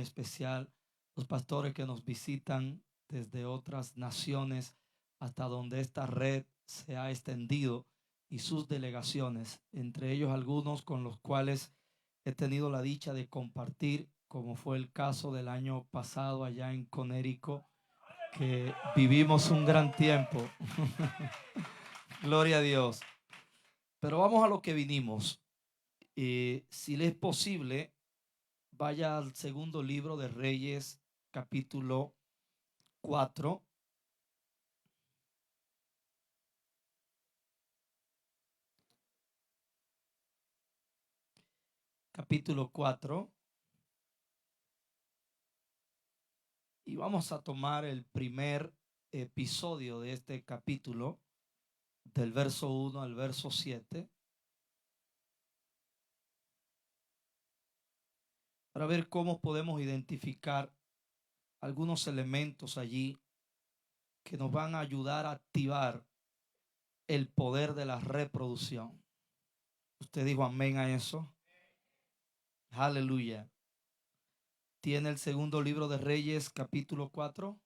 especial los pastores que nos visitan desde otras naciones hasta donde esta red se ha extendido y sus delegaciones, entre ellos algunos con los cuales he tenido la dicha de compartir, como fue el caso del año pasado allá en Connecticut, que vivimos un gran tiempo. Gloria a Dios. Pero vamos a lo que vinimos. Si le es posible, vaya al segundo libro de Reyes, capítulo 4. Capítulo 4. Y vamos a tomar el primer episodio de este capítulo, del verso 1 al verso 7, para ver cómo podemos identificar algunos elementos allí que nos van a ayudar a activar el poder de la reproducción. Usted dijo amén a eso. Aleluya. ¿Tiene el segundo libro de Reyes, capítulo 4?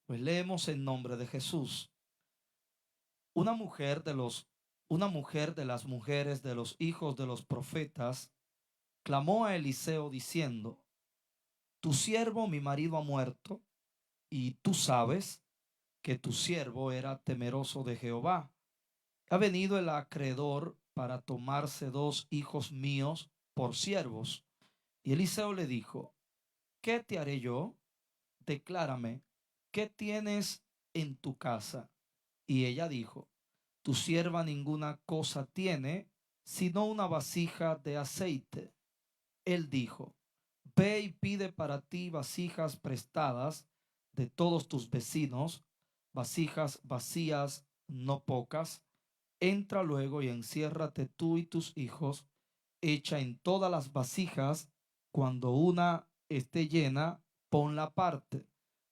Pues leemos en nombre de Jesús. Una mujer de las mujeres de los hijos de los profetas clamó a Eliseo diciendo: tu siervo mi marido ha muerto, y tú sabes que tu siervo era temeroso de Jehová. Ha venido el acreedor para tomarse 2 hijos míos por siervos. Y Eliseo le dijo: ¿qué te haré yo? Declárame, ¿qué tienes en tu casa? Y ella dijo: tu sierva ninguna cosa tiene, sino una vasija de aceite. Él dijo: ve y pide para ti vasijas prestadas de todos tus vecinos, vasijas vacías, no pocas. Entra luego y enciérrate tú y tus hijos, echa en todas las vasijas. Cuando una esté llena, ponla aparte.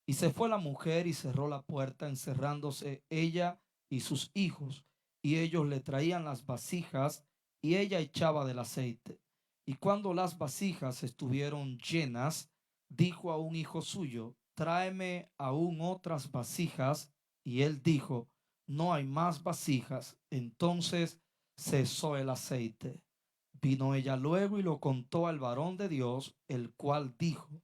Y se fue la mujer y cerró la puerta, encerrándose ella y sus hijos. Y ellos le traían las vasijas, y ella echaba del aceite. Y cuando las vasijas estuvieron llenas, dijo a un hijo suyo: tráeme aún otras vasijas. Y él dijo: no hay más vasijas. Entonces cesó el aceite. Vino ella luego y lo contó al varón de Dios, el cual dijo: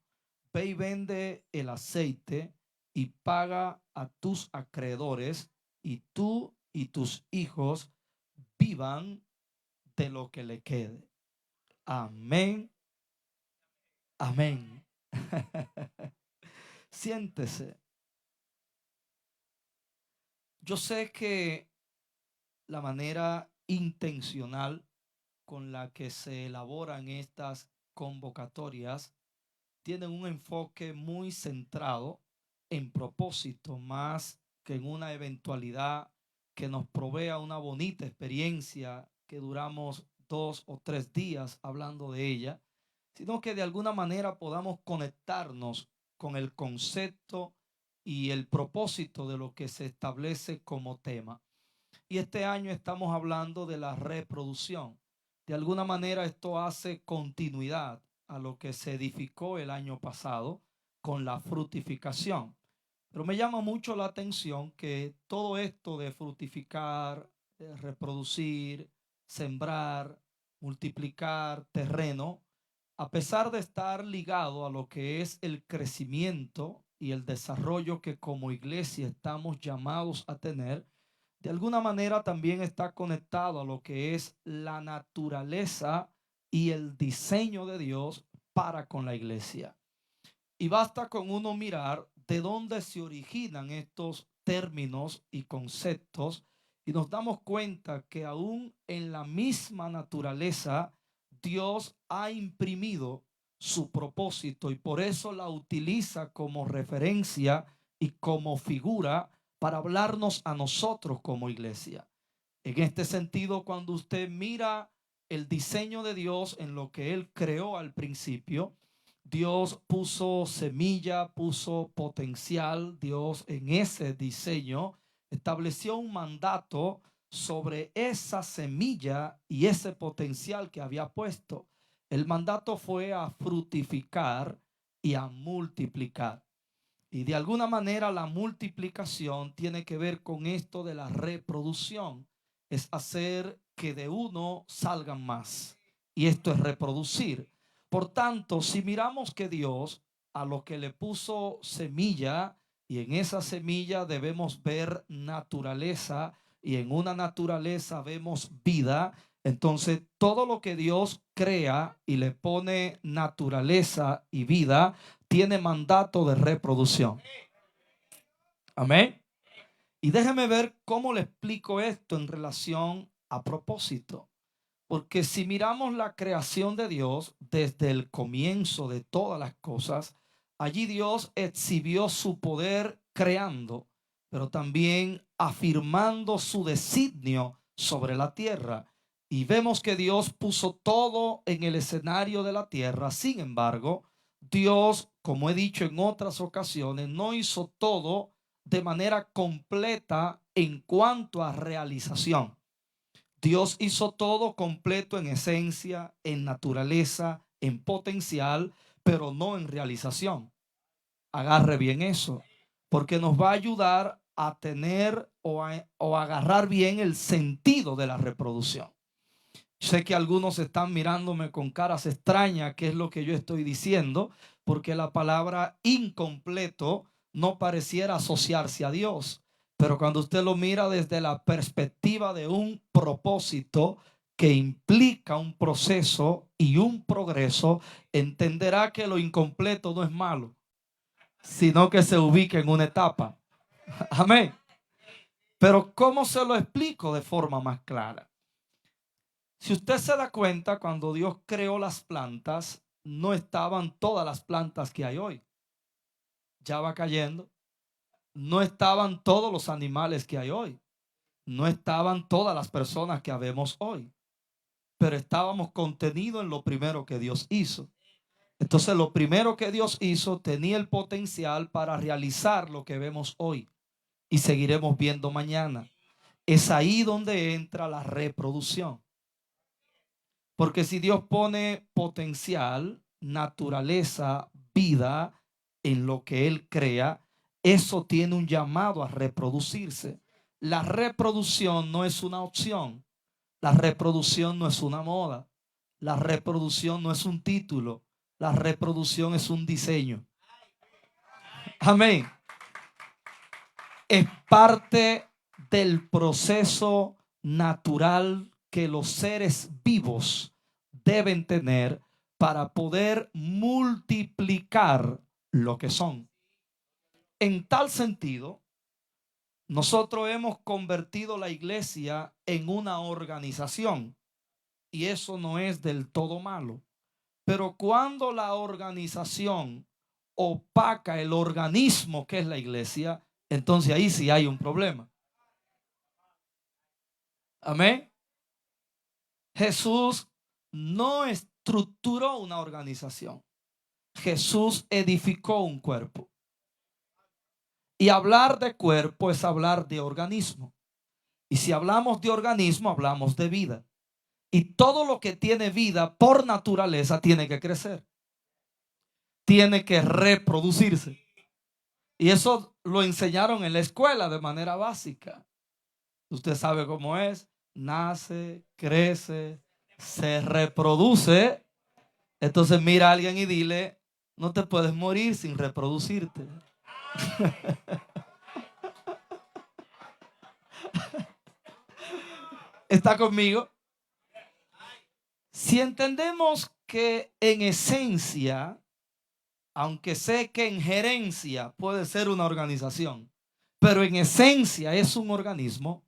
ve y vende el aceite y paga a tus acreedores, y tú y tus hijos vivan de lo que le quede. Amén. Amén. Siéntese. Yo sé que la manera intencional con la que se elaboran estas convocatorias tienen un enfoque muy centrado en propósito, más que en una eventualidad que nos provea una bonita experiencia que duramos 2 o 3 días hablando de ella, sino que de alguna manera podamos conectarnos con el concepto y el propósito de lo que se establece como tema. Y este año estamos hablando de la reproducción. De alguna manera esto hace continuidad a lo que se edificó el año pasado con la fructificación. Pero me llama mucho la atención que todo esto de fructificar, reproducir, sembrar, multiplicar terreno, a pesar de estar ligado a lo que es el crecimiento y el desarrollo que como iglesia estamos llamados a tener, de alguna manera también está conectado a lo que es la naturaleza y el diseño de Dios para con la iglesia. Y basta con uno mirar de dónde se originan estos términos y conceptos, y nos damos cuenta que aún en la misma naturaleza Dios ha imprimido su propósito, y por eso la utiliza como referencia y como figura para hablarnos a nosotros como iglesia. En este sentido, cuando usted mira el diseño de Dios en lo que Él creó al principio, Dios puso semilla, puso potencial. Dios en ese diseño estableció un mandato sobre esa semilla y ese potencial que había puesto. El mandato fue a fructificar y a multiplicar. Y de alguna manera la multiplicación tiene que ver con esto de la reproducción. Es hacer que de uno salgan más. Y esto es reproducir. Por tanto, si miramos que Dios a lo que le puso semilla, y en esa semilla debemos ver naturaleza, y en una naturaleza vemos vida, entonces todo lo que Dios crea y le pone naturaleza y vida, tiene mandato de reproducción. Amén. Y déjeme ver cómo le explico esto en relación a propósito. Porque si miramos la creación de Dios desde el comienzo de todas las cosas, allí Dios exhibió su poder creando, pero también afirmando su designio sobre la tierra. Y vemos que Dios puso todo en el escenario de la tierra. Sin embargo, Dios, como he dicho en otras ocasiones, no hizo todo de manera completa en cuanto a realización. Dios hizo todo completo en esencia, en naturaleza, en potencial, pero no en realización. Agarre bien eso, porque nos va a ayudar a tener o agarrar bien el sentido de la reproducción. Sé que algunos están mirándome con caras extrañas, qué es lo que yo estoy diciendo, porque la palabra incompleto no pareciera asociarse a Dios. Pero cuando usted lo mira desde la perspectiva de un propósito que implica un proceso y un progreso, entenderá que lo incompleto no es malo, sino que se ubica en una etapa. Amén. Pero ¿cómo se lo explico de forma más clara? Si usted se da cuenta, cuando Dios creó las plantas, no estaban todas las plantas que hay hoy. Ya va cayendo. No estaban todos los animales que hay hoy. No estaban todas las personas que habemos hoy. Pero estábamos contenidos en lo primero que Dios hizo. Entonces lo primero que Dios hizo tenía el potencial para realizar lo que vemos hoy y seguiremos viendo mañana. Es ahí donde entra la reproducción. Porque si Dios pone potencial, naturaleza, vida en lo que Él crea, eso tiene un llamado a reproducirse. La reproducción no es una opción. La reproducción no es una moda. La reproducción no es un título. La reproducción es un diseño. Amén. Es parte del proceso natural que los seres vivos deben tener para poder multiplicar lo que son. En tal sentido, nosotros hemos convertido la iglesia en una organización y eso no es del todo malo. Pero cuando la organización opaca el organismo que es la iglesia, entonces ahí sí hay un problema. Amén. Jesús no estructuró una organización. Jesús edificó un cuerpo. Y hablar de cuerpo es hablar de organismo. Y si hablamos de organismo, hablamos de vida. Y todo lo que tiene vida por naturaleza tiene que crecer. Tiene que reproducirse. Y eso lo enseñaron en la escuela de manera básica. Usted sabe cómo es. Nace, crece, se reproduce. Entonces mira a alguien y dile, no te puedes morir sin reproducirte. ¿Está conmigo? Si entendemos que en esencia, aunque sé que en gerencia puede ser una organización, pero en esencia es un organismo,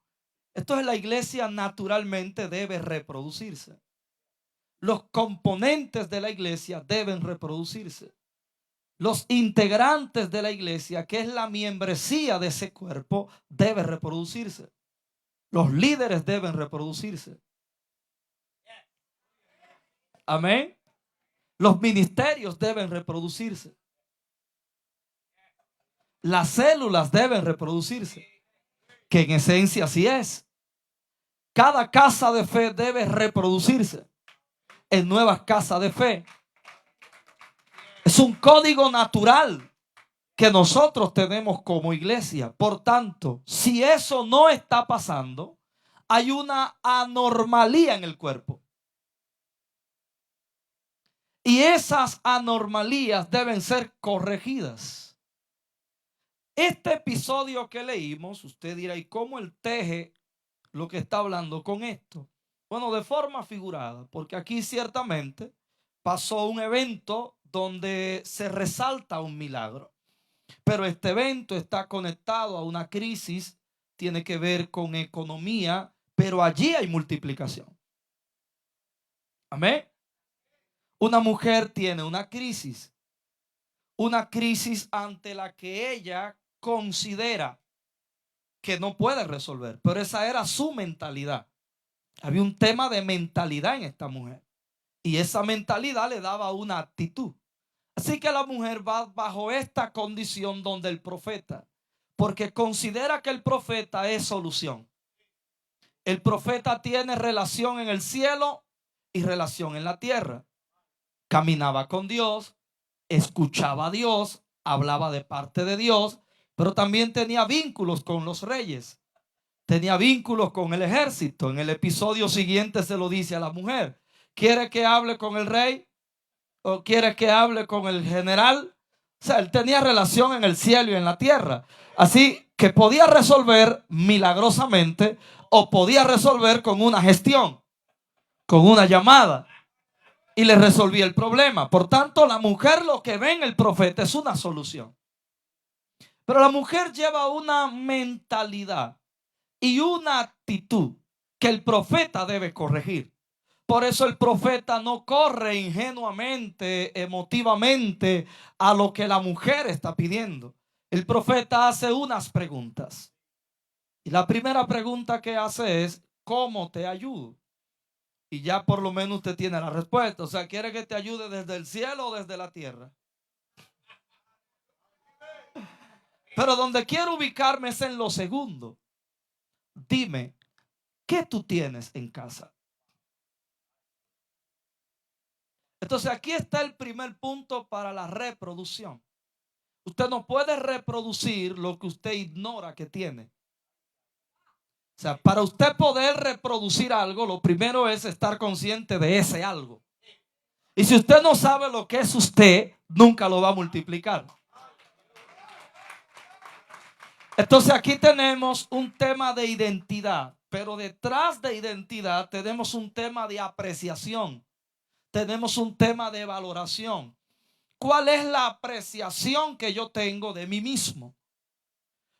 entonces la iglesia naturalmente debe reproducirse. Los componentes de la iglesia deben reproducirse. Los integrantes de la iglesia, que es la membresía de ese cuerpo, debe reproducirse. Los líderes deben reproducirse. Amén. Los ministerios deben reproducirse. Las células deben reproducirse, que en esencia así es. Cada casa de fe debe reproducirse. en Nuevas Casas de Fe. Es un código natural que nosotros tenemos como iglesia. Por tanto, si eso no está pasando, hay una anormalía en el cuerpo. Y esas anormalías deben ser corregidas. Este episodio que leímos, usted dirá, ¿y cómo él teje lo que está hablando con esto? Bueno, de forma figurada, porque aquí ciertamente pasó un evento donde se resalta un milagro. Pero este evento está conectado a una crisis, tiene que ver con economía, pero allí hay multiplicación. Amén. Una mujer tiene una crisis ante la que ella considera que no puede resolver, pero esa era su mentalidad. Había un tema de mentalidad en esta mujer y esa mentalidad le daba una actitud. Así que la mujer va bajo esta condición donde el profeta, porque considera que el profeta es solución. El profeta tiene relación en el cielo y relación en la tierra. Caminaba con Dios, escuchaba a Dios, hablaba de parte de Dios, pero también tenía vínculos con los reyes. Tenía vínculos con el ejército. En el episodio siguiente se lo dice a la mujer: ¿quiere que hable con el rey? ¿O quiere que hable con el general? O sea, él tenía relación en el cielo y en la tierra. Así que podía resolver milagrosamente o podía resolver con una gestión, con una llamada. Y le resolvía el problema. Por tanto, la mujer lo que ve en el profeta es una solución. Pero la mujer lleva una mentalidad y una actitud que el profeta debe corregir. Por eso el profeta no corre ingenuamente, emotivamente a lo que la mujer está pidiendo. El profeta hace unas preguntas. Y la primera pregunta que hace es: ¿cómo te ayudo? Y ya por lo menos usted tiene la respuesta. O sea, ¿quiere que te ayude desde el cielo o desde la tierra? Pero donde quiero ubicarme es en lo segundo. Dime, ¿qué tú tienes en casa? Entonces aquí está el primer punto para la reproducción. Usted no puede reproducir lo que usted ignora que tiene. O sea, para usted poder reproducir algo, lo primero es estar consciente de ese algo. Y si usted no sabe lo que es usted, nunca lo va a multiplicar. Entonces aquí tenemos un tema de identidad, pero detrás de identidad tenemos un tema de apreciación. Tenemos un tema de valoración. ¿Cuál es la apreciación que yo tengo de mí mismo?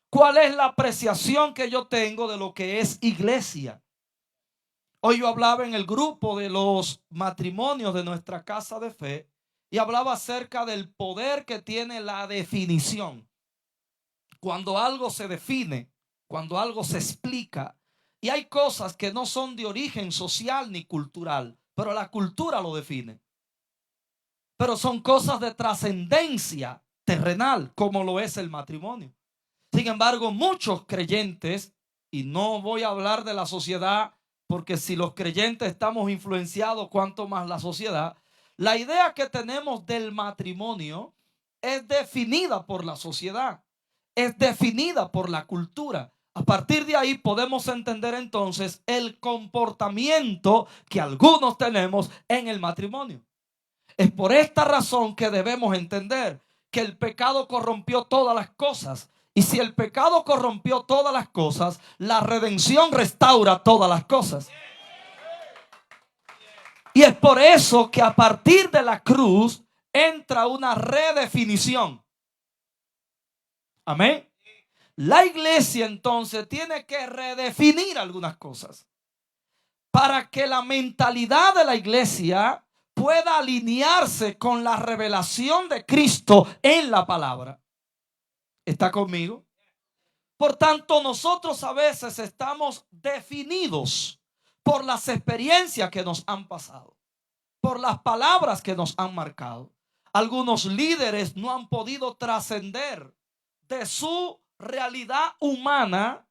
¿Cuál es la apreciación que yo tengo de lo que es iglesia? Hoy yo hablaba en el grupo de los matrimonios de nuestra casa de fe y hablaba acerca del poder que tiene la definición. Cuando algo se define, cuando algo se explica, y hay cosas que no son de origen social ni cultural, pero la cultura lo define. Pero son cosas de trascendencia terrenal, como lo es el matrimonio. Sin embargo, muchos creyentes, y no voy a hablar de la sociedad, porque si los creyentes estamos influenciados, cuánto más la sociedad. La idea que tenemos del matrimonio es definida por la sociedad, es definida por la cultura. A partir de ahí podemos entender entonces el comportamiento que algunos tenemos en el matrimonio. Es por esta razón que debemos entender que el pecado corrompió todas las cosas. Y si el pecado corrompió todas las cosas, la redención restaura todas las cosas. Y es por eso que a partir de la cruz entra una redefinición. Amén. La iglesia entonces tiene que redefinir algunas cosas para que la mentalidad de la iglesia pueda alinearse con la revelación de Cristo en la palabra. ¿Está conmigo? Por tanto, nosotros a veces estamos definidos por las experiencias que nos han pasado, por las palabras que nos han marcado. Algunos líderes no han podido trascender de su realidad humana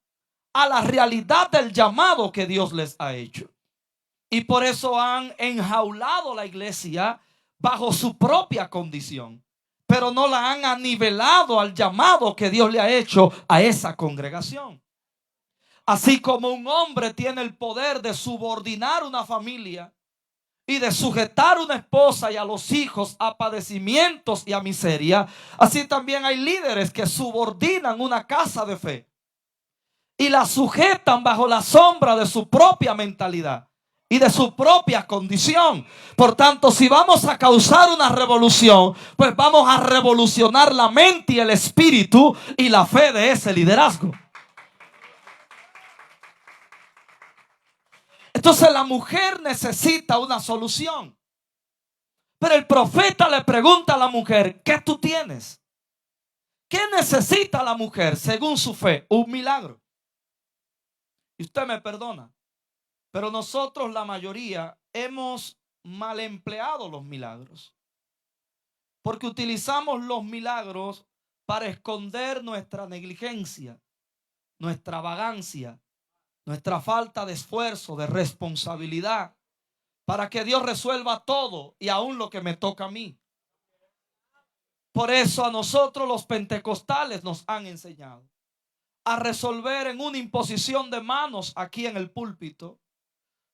a la realidad del llamado que Dios les ha hecho. Y por eso han enjaulado la iglesia bajo su propia condición, pero no la han anivelado al llamado que Dios le ha hecho a esa congregación. Así como un hombre tiene el poder de subordinar una familia y de sujetar a una esposa y a los hijos a padecimientos y a miseria, así también hay líderes que subordinan una casa de fe y la sujetan bajo la sombra de su propia mentalidad y de su propia condición. Por tanto, si vamos a causar una revolución, pues vamos a revolucionar la mente y el espíritu y la fe de ese liderazgo. Entonces la mujer necesita una solución. Pero el profeta le pregunta a la mujer: ¿qué tú tienes? ¿Qué necesita la mujer según su fe? Un milagro. Y usted me perdona, pero nosotros, la mayoría, hemos mal empleado los milagros. Porque utilizamos los milagros para esconder nuestra negligencia, nuestra vagancia, nuestra falta de esfuerzo, de responsabilidad, para que Dios resuelva todo y aún lo que me toca a mí. Por eso a nosotros los pentecostales nos han enseñado a resolver en una imposición de manos aquí en el púlpito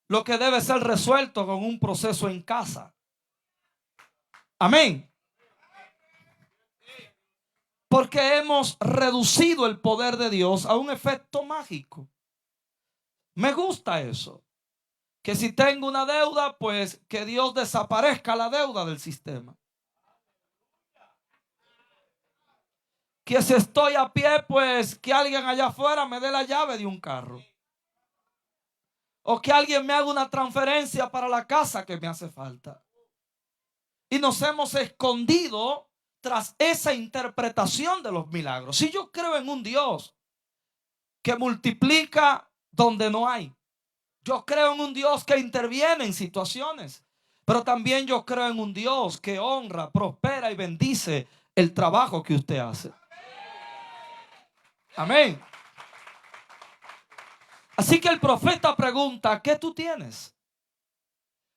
lo que debe ser resuelto con un proceso en casa. Amén. Porque hemos reducido el poder de Dios a un efecto mágico. Me gusta eso. Que si tengo una deuda, pues que Dios desaparezca la deuda del sistema. Que si estoy a pie, pues que alguien allá afuera me dé la llave de un carro. O que alguien me haga una transferencia para la casa que me hace falta. Y nos hemos escondido tras esa interpretación de los milagros. Si yo creo en un Dios que multiplica donde no hay. Yo creo en un Dios que interviene en situaciones. Pero también yo creo en un Dios que honra, prospera y bendice el trabajo que usted hace. Amén. Así que el profeta pregunta: ¿qué tú tienes?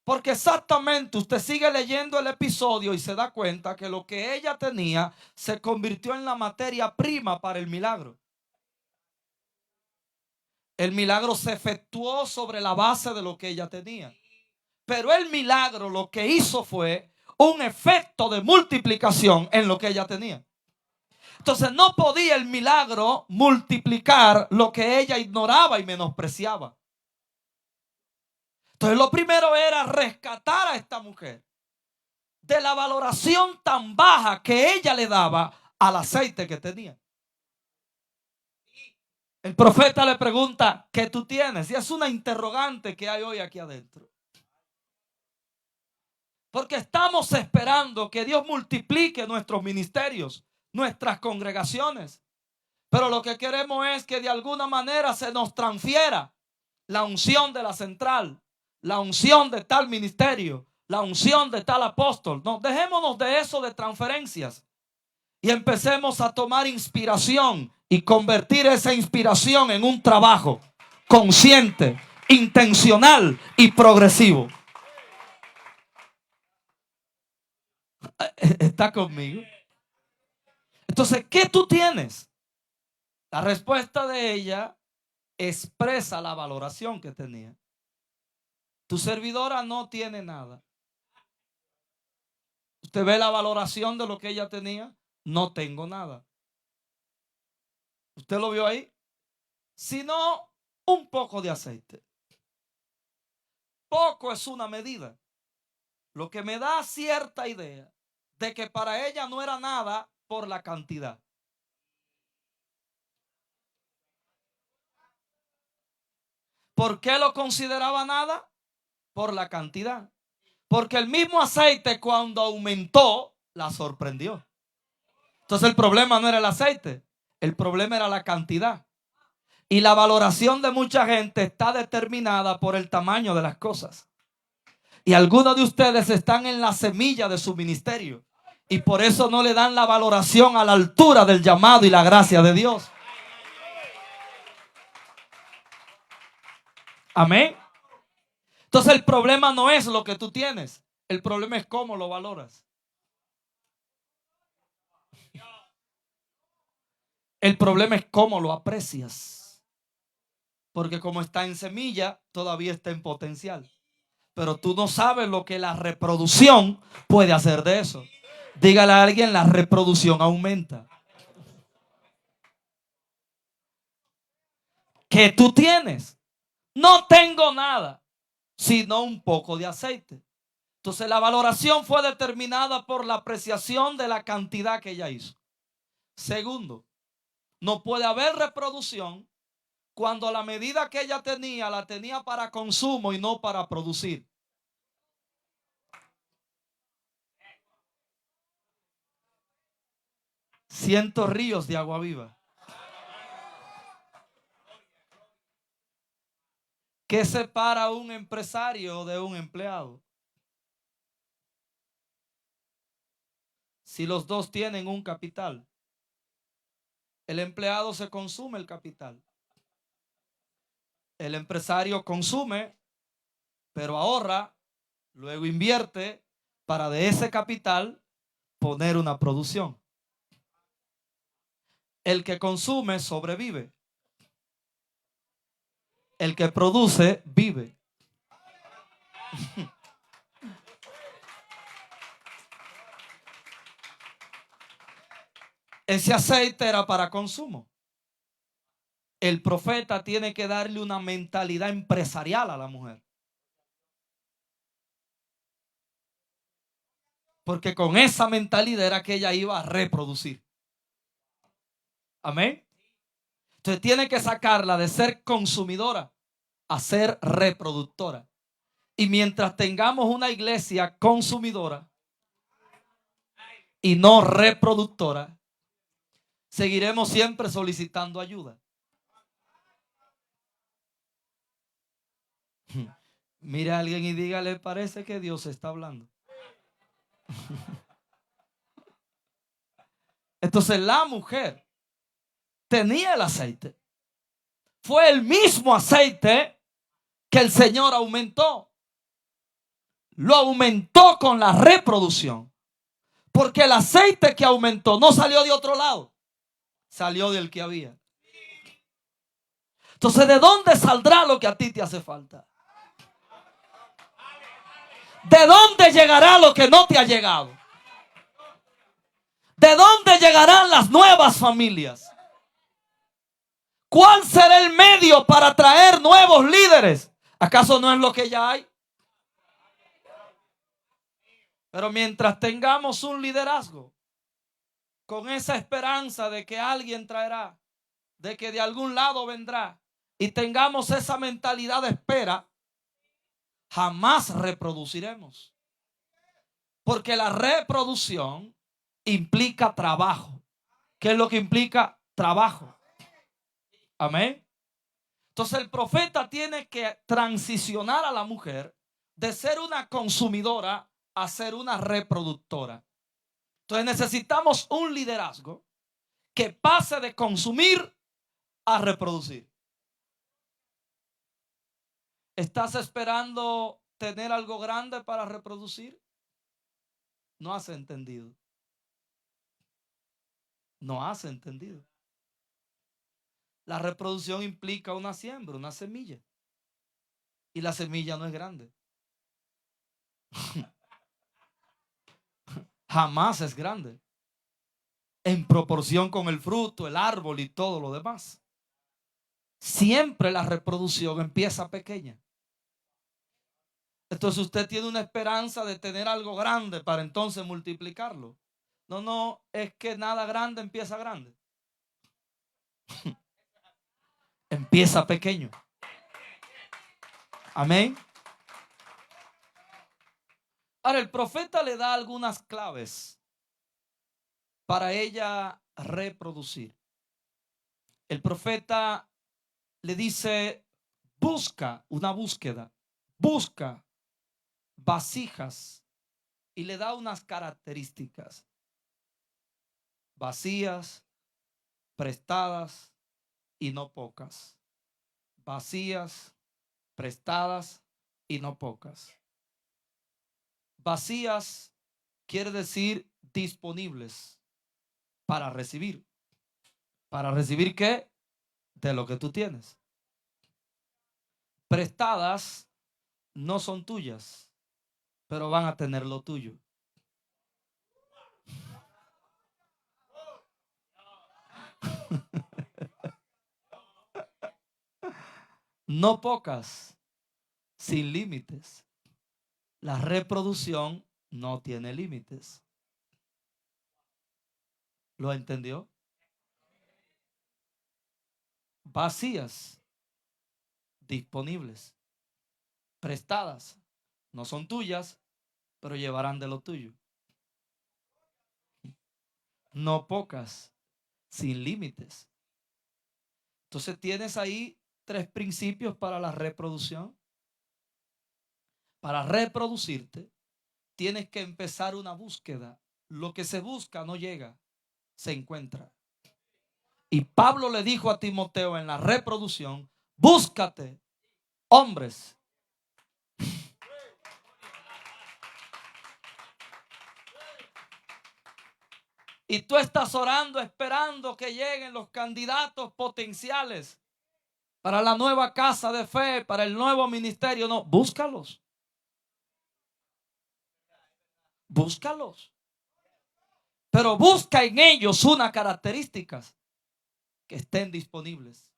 Porque exactamente usted sigue leyendo el episodio y se da cuenta que lo que ella tenía se convirtió en la materia prima para el milagro. El milagro se efectuó sobre la base de lo que ella tenía. Pero el milagro lo que hizo fue un efecto de multiplicación en lo que ella tenía. Entonces no podía el milagro multiplicar lo que ella ignoraba y menospreciaba. Entonces lo primero era rescatar a esta mujer de la valoración tan baja que ella le daba al aceite que tenía. El profeta le pregunta: ¿qué tú tienes? Y es una interrogante que hay hoy aquí adentro. Porque estamos esperando que Dios multiplique nuestros ministerios, nuestras congregaciones. Pero lo que queremos es que de alguna manera se nos transfiera la unción de la central, la unción de tal ministerio, la unción de tal apóstol. No, dejémonos de eso de transferencias y empecemos a tomar inspiración y convertir esa inspiración en un trabajo consciente, intencional y progresivo. ¿Está conmigo? Entonces, ¿qué tú tienes? La respuesta de ella expresa la valoración que tenía. Tu servidora no tiene nada. Usted ve la valoración de lo que ella tenía. No tengo nada. ¿Usted lo vio ahí? Sino un poco de aceite. Poco es una medida. Lo que me da cierta idea de que para ella no era nada por la cantidad. ¿Por qué lo consideraba nada? Por la cantidad. Porque el mismo aceite, cuando aumentó, la sorprendió. Entonces el problema no era el aceite, el problema era la cantidad. Y la valoración de mucha gente está determinada por el tamaño de las cosas. Y algunos de ustedes están en la semilla de su ministerio y por eso no le dan la valoración a la altura del llamado y la gracia de Dios. Amén. Entonces el problema no es lo que tú tienes, el problema es cómo lo valoras. El problema es cómo lo aprecias. Porque como está en semilla, todavía está en potencial. Pero tú no sabes lo que la reproducción puede hacer de eso. Dígale a alguien, la reproducción aumenta. ¿Qué tú tienes? No tengo nada, sino un poco de aceite. Entonces la valoración fue determinada por la apreciación de la cantidad que ella hizo. Segundo, no puede haber reproducción cuando la medida que ella tenía la tenía para consumo y no para producir. Siento ríos de agua viva. ¿Qué separa a un empresario de un empleado? Si los dos tienen un capital, el empleado se consume el capital. El empresario consume, pero ahorra, luego invierte para de ese capital poner una producción. El que consume sobrevive. El que produce vive. Ese aceite era para consumo. El profeta tiene que darle una mentalidad empresarial a la mujer. Porque con esa mentalidad era que ella iba a reproducir. Amén. Entonces tiene que sacarla de ser consumidora a ser reproductora. Y mientras tengamos una iglesia consumidora y no reproductora, seguiremos siempre solicitando ayuda. Mire a alguien y dígale, parece que Dios está hablando. Entonces la mujer tenía el aceite. Fue el mismo aceite que el Señor aumentó. Lo aumentó con la reproducción. Porque el aceite que aumentó no salió de otro lado. Salió del que había. Entonces, ¿de dónde saldrá lo que a ti te hace falta? ¿De dónde llegará lo que no te ha llegado? ¿De dónde llegarán las nuevas familias? ¿Cuál será el medio para traer nuevos líderes? ¿Acaso no es lo que ya hay? Pero mientras tengamos un liderazgo con esa esperanza de que alguien traerá, de que de algún lado vendrá, y tengamos esa mentalidad de espera, jamás reproduciremos. Porque la reproducción implica trabajo. ¿Qué es lo que implica? Trabajo. Amén. Entonces el profeta tiene que transicionar a la mujer de ser una consumidora a ser una reproductora. Entonces necesitamos un liderazgo que pase de consumir a reproducir. ¿Estás esperando tener algo grande para reproducir? No has entendido. No has entendido. La reproducción implica una siembra, una semilla. Y la semilla no es grande. Jamás es grande. En proporción con el fruto, el árbol y todo lo demás. Siempre la reproducción empieza pequeña. Entonces usted tiene una esperanza de tener algo grande para entonces multiplicarlo. No, no, es que nada grande empieza grande. Empieza pequeño. Amén. Ahora el profeta le da algunas claves para ella reproducir. El profeta le dice, busca, una búsqueda, busca vasijas y le da unas características. Vacías, prestadas y no pocas. Vacías, prestadas y no pocas. Vacías quiere decir disponibles para recibir. ¿Para recibir qué? De lo que tú tienes. Prestadas no son tuyas, pero van a tener lo tuyo. No pocas, sin límites. La reproducción no tiene límites. ¿Lo entendió? Vacías, disponibles. Prestadas, no son tuyas, pero llevarán de lo tuyo. No pocas, sin límites. Entonces tienes ahí 3 principios para la reproducción. Para reproducirte, tienes que empezar una búsqueda. Lo que se busca no llega, se encuentra. Y Pablo le dijo a Timoteo en la reproducción: búscate hombres. Y tú estás orando, esperando que lleguen los candidatos potenciales para la nueva casa de fe, para el nuevo ministerio. No, búscalos. Búscalos. Pero busca en ellos unas características que estén disponibles.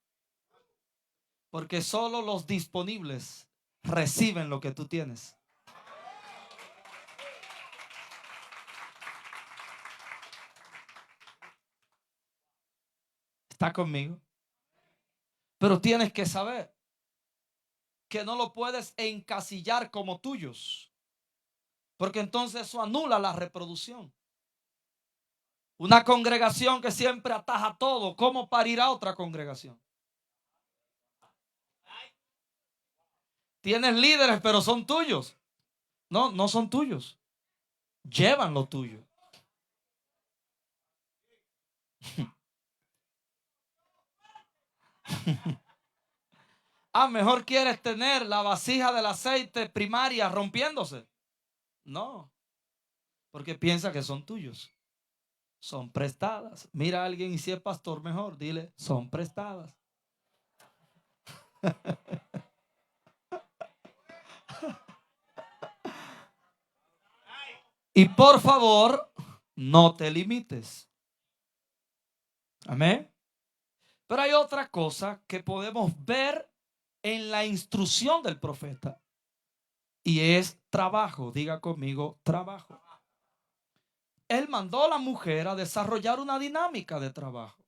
Porque solo los disponibles reciben lo que tú tienes. ¿Está conmigo? Pero tienes que saber que no lo puedes encasillar como tuyos, porque entonces eso anula la reproducción. Una congregación que siempre ataja todo, ¿cómo parirá otra congregación? Tienes líderes, pero son tuyos. No, no son tuyos. Llevan lo tuyo. Mejor quieres tener la vasija del aceite primaria rompiéndose. No, porque piensa que son tuyos. Son prestadas. Mira a alguien y si es pastor, mejor dile, son prestadas. Y por favor, no te limites. Amén. Pero hay otra cosa que podemos ver en la instrucción del profeta. Y es trabajo. Diga conmigo, trabajo. Él mandó a la mujer a desarrollar una dinámica de trabajo.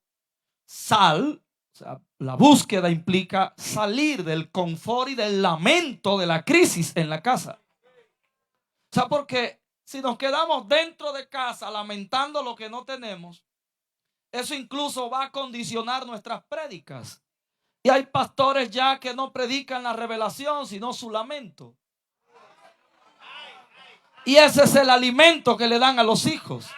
Sal, o sea, la búsqueda implica salir del confort y del lamento de la crisis en la casa. O sea, porque si nos quedamos dentro de casa lamentando lo que no tenemos, eso incluso va a condicionar nuestras prédicas. Y hay pastores ya que no predican la revelación, sino su lamento. Y ese es el alimento que le dan a los hijos.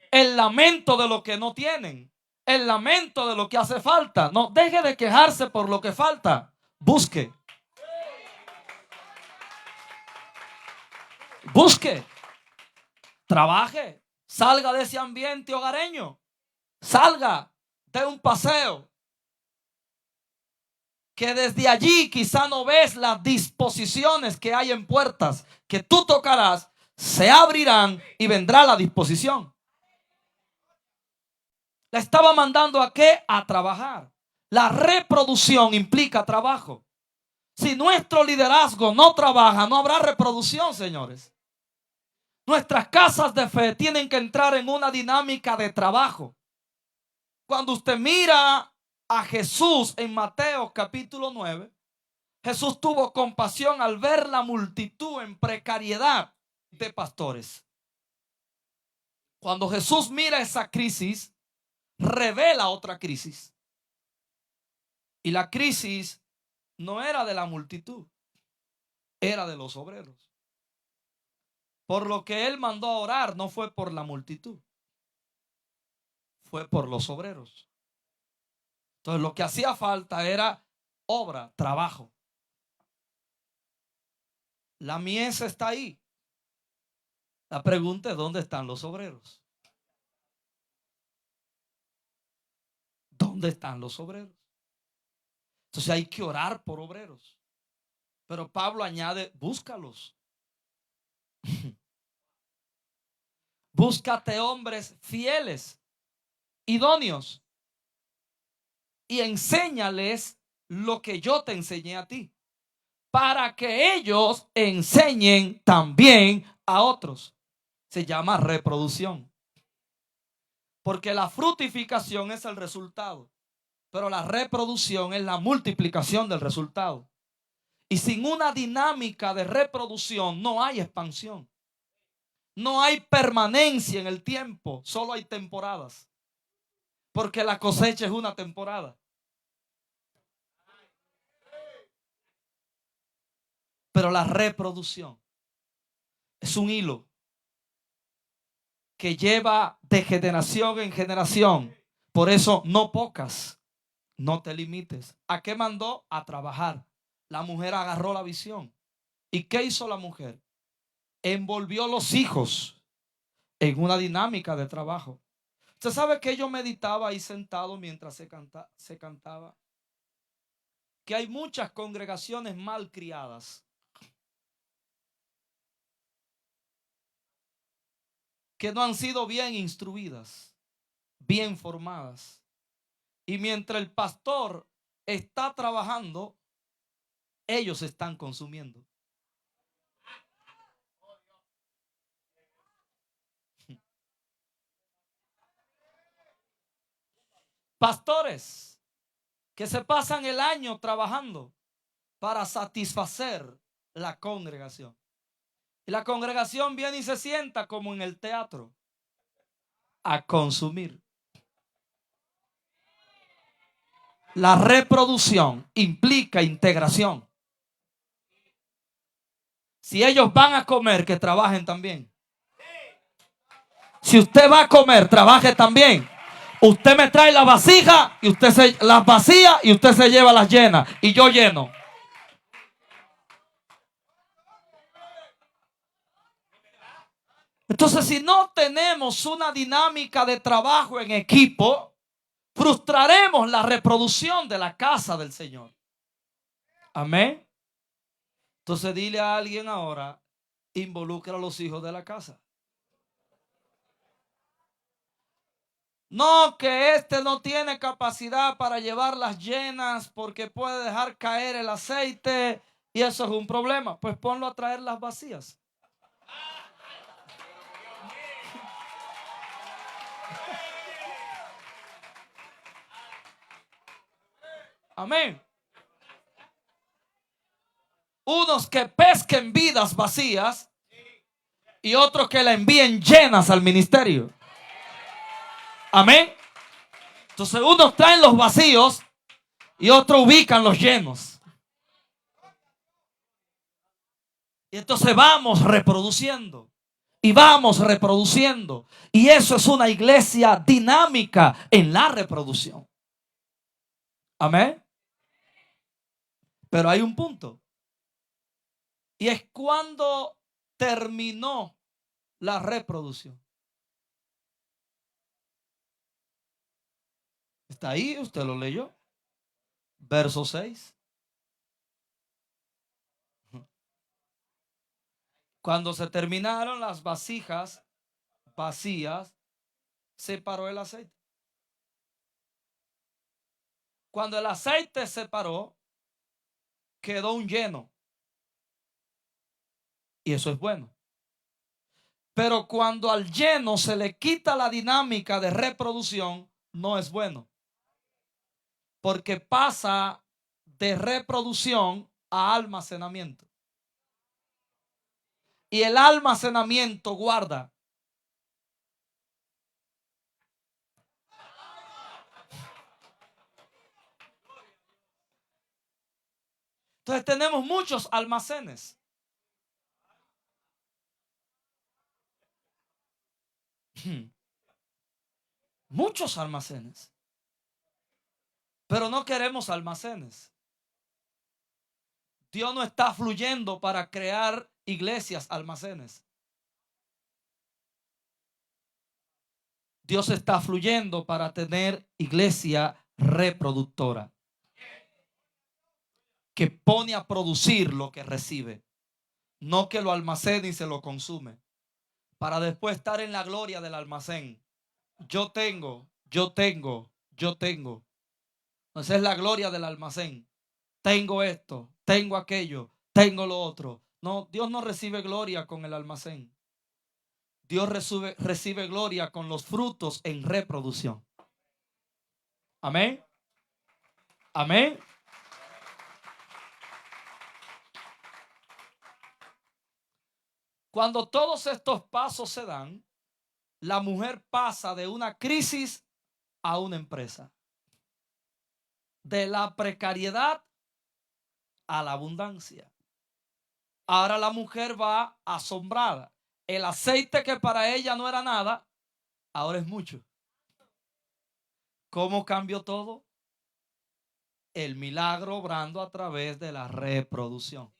El lamento de lo que no tienen. El lamento de lo que hace falta. No, deje de quejarse por lo que falta. Busque. Busque. Trabaje. Salga de ese ambiente hogareño. Salga. Dé un paseo. Que desde allí quizá no ves las disposiciones que hay en puertas que tú tocarás, se abrirán y vendrá la disposición. La estaba mandando ¿a qué? A trabajar. La reproducción implica trabajo. Si nuestro liderazgo no trabaja, no habrá reproducción, señores. Nuestras casas de fe tienen que entrar en una dinámica de trabajo. Cuando usted mira a Jesús en Mateo capítulo 9, Jesús tuvo compasión al ver la multitud en precariedad de pastores. Cuando Jesús mira esa crisis, revela otra crisis. Y la crisis no era de la multitud, era de los obreros. Por lo que él mandó a orar no fue por la multitud, fue por los obreros. Entonces lo que hacía falta era obra, trabajo. La mies está ahí. La pregunta es: ¿dónde están los obreros? ¿Dónde están los obreros? Entonces hay que orar por obreros. Pero Pablo añade: búscalos. Búscate hombres fieles, idóneos, y enséñales lo que yo te enseñé a ti, para que ellos enseñen también a otros. Se llama reproducción. Porque la fructificación es el resultado, pero la reproducción es la multiplicación del resultado. Y sin una dinámica de reproducción no hay expansión. No hay permanencia en el tiempo, solo hay temporadas. Porque la cosecha es una temporada. Pero la reproducción es un hilo que lleva de generación en generación. Por eso no pocas, no te limites. ¿A qué mandó? A trabajar. La mujer agarró la visión. ¿Y qué hizo la mujer? Envolvió los hijos en una dinámica de trabajo. Usted sabe que yo meditaba ahí sentado mientras se cantaba, que hay muchas congregaciones mal criadas, que no han sido bien instruidas, bien formadas. Y mientras el pastor está trabajando, ellos están consumiendo. Pastores que se pasan el año trabajando para satisfacer la congregación. Y la congregación viene y se sienta como en el teatro a consumir. La reproducción implica integración. Si ellos van a comer, que trabajen también. Si usted va a comer, trabaje también. Usted me trae la vasija y usted se las vacía y usted se lleva las llenas y yo lleno. Entonces, si no tenemos una dinámica de trabajo en equipo, frustraremos la reproducción de la casa del Señor. Amén. Entonces, dile a alguien ahora: involucra a los hijos de la casa. No, que este no tiene capacidad para llevar las llenas porque puede dejar caer el aceite y eso es un problema. Pues ponlo a traer las vacías. Amén. Unos que pesquen vidas vacías y otros que la envíen llenas al ministerio. Amén. Entonces unos traen los vacíos y otros ubican los llenos. Y entonces vamos reproduciendo. Y vamos reproduciendo. Y eso es una iglesia dinámica en la reproducción. Amén. Pero hay un punto. Y es cuando terminó la reproducción. Está ahí, usted lo leyó. Verso 6. Cuando se terminaron las vasijas vacías, se paró el aceite. Cuando el aceite se paró, quedó un lleno. Y eso es bueno. Pero cuando al lleno se le quita la dinámica de reproducción, no es bueno. Porque pasa de reproducción a almacenamiento. Y el almacenamiento guarda. Entonces tenemos muchos almacenes. Muchos almacenes. Pero no queremos almacenes. Dios no está fluyendo para crear iglesias, almacenes. Dios está fluyendo para tener iglesia reproductora, que pone a producir lo que recibe, no que lo almacene y se lo consume, para después estar en la gloria del almacén. Yo tengo. Esa es la gloria del almacén. Tengo esto, tengo aquello, tengo lo otro. No, Dios no recibe gloria con el almacén. Dios recibe gloria con los frutos en reproducción. Amén. Amén. Cuando todos estos pasos se dan, la mujer pasa de una crisis a una empresa. De la precariedad a la abundancia. Ahora la mujer va asombrada. El aceite que para ella no era nada, ahora es mucho. ¿Cómo cambió todo? El milagro obrando a través de la reproducción.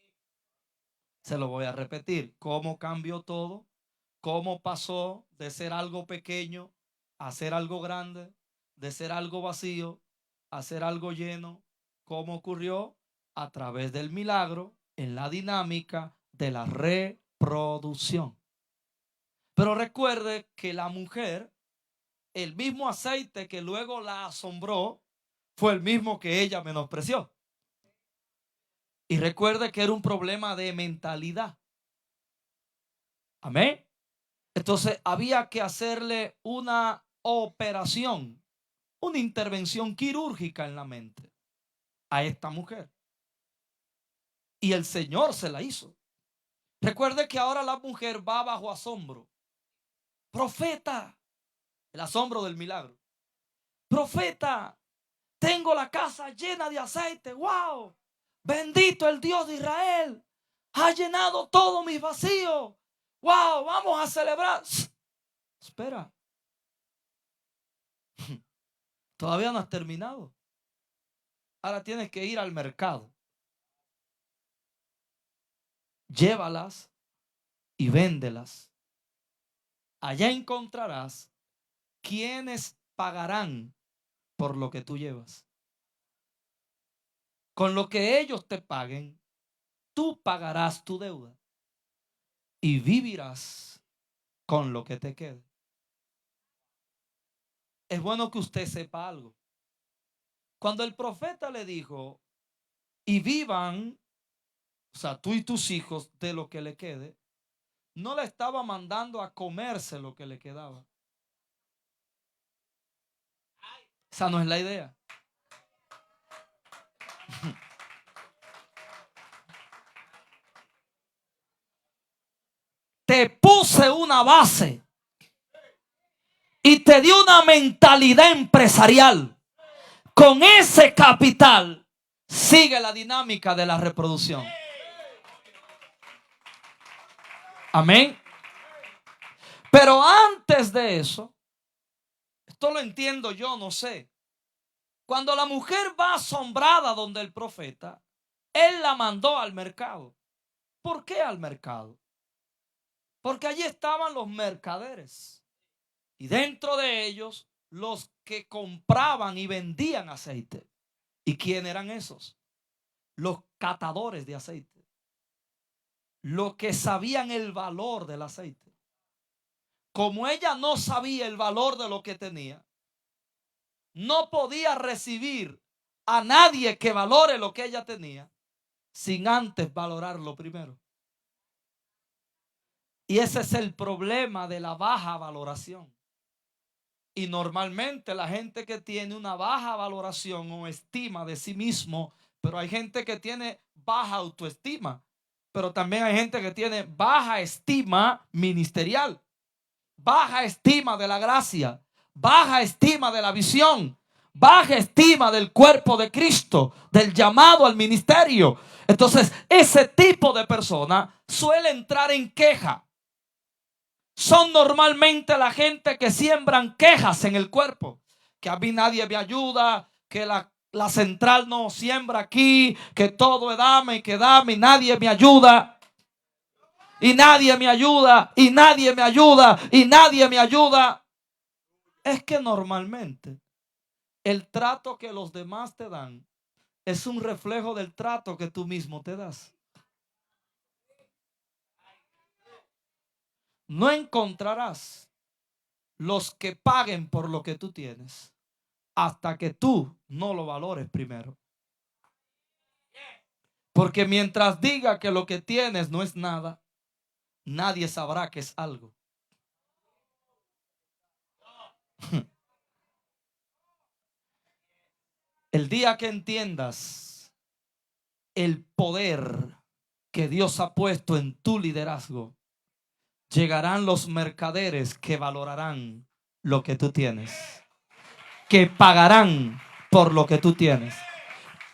Se lo voy a repetir. ¿Cómo cambió todo? ¿Cómo pasó de ser algo pequeño a ser algo grande? De ser algo vacío a ser algo lleno. ¿Cómo ocurrió? A través del milagro en la dinámica de la reproducción. Pero recuerde que la mujer, el mismo aceite que luego la asombró, fue el mismo que ella menospreció. Y recuerde que era un problema de mentalidad. Amén. Entonces había que hacerle una operación, una intervención quirúrgica en la mente a esta mujer. Y el Señor se la hizo. Recuerde que ahora la mujer va bajo asombro. Profeta, el asombro del milagro. Profeta, tengo la casa llena de aceite. ¡Wow! Bendito el Dios de Israel. Ha llenado todos mis vacíos. ¡Wow! Vamos a celebrar. Espera. Todavía no has terminado. Ahora tienes que ir al mercado. Llévalas y véndelas. Allá encontrarás quienes pagarán por lo que tú llevas. Con lo que ellos te paguen, tú pagarás tu deuda y vivirás con lo que te quede. Es bueno que usted sepa algo. Cuando el profeta le dijo, y vivan, o sea, tú y tus hijos de lo que le quede, no le estaba mandando a comerse lo que le quedaba. Esa no es la idea. Te puse una base y te di una mentalidad empresarial. Con ese capital sigue la dinámica de la reproducción. Amén. Pero antes de eso, esto lo entiendo yo, no sé. Cuando la mujer va asombrada donde el profeta, él la mandó al mercado. ¿Por qué al mercado? Porque allí estaban los mercaderes. Y dentro de ellos, los que compraban y vendían aceite. ¿Y quién eran esos? Los catadores de aceite. Los que sabían el valor del aceite. Como ella no sabía el valor de lo que tenía, no podía recibir a nadie que valore lo que ella tenía sin antes valorarlo primero. Y ese es el problema de la baja valoración. Y normalmente la gente que tiene una baja valoración o estima de sí mismo, pero hay gente que tiene baja autoestima, pero también hay gente que tiene baja estima ministerial, baja estima de la gracia, baja estima de la visión, baja estima del cuerpo de Cristo, del llamado al ministerio. Entonces, ese tipo de persona suele entrar en queja. Son normalmente la gente que siembran quejas en el cuerpo. Que a mí nadie me ayuda, que la central no siembra aquí, que todo es dame y que dame y nadie me ayuda. y nadie me ayuda, y nadie me ayuda, y nadie me ayuda. Es que normalmente el trato que los demás te dan es un reflejo del trato que tú mismo te das. No encontrarás los que paguen por lo que tú tienes hasta que tú no lo valores primero. Porque mientras diga que lo que tienes no es nada, nadie sabrá que es algo. El día que entiendas el poder que Dios ha puesto en tu liderazgo, llegarán los mercaderes que valorarán lo que tú tienes, que pagarán por lo que tú tienes,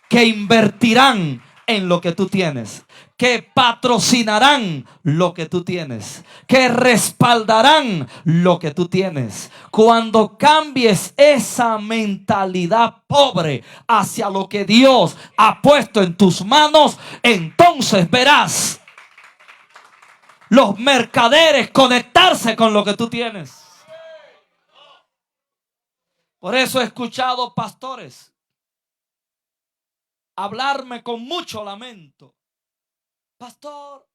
que invertirán en lo que tú tienes, que patrocinarán lo que tú tienes, que respaldarán lo que tú tienes. Cuando cambies esa mentalidad pobre hacia lo que Dios ha puesto en tus manos, entonces verás los mercaderes conectarse con lo que tú tienes. Por eso he escuchado pastores hablarme con mucho lamento. Pastor,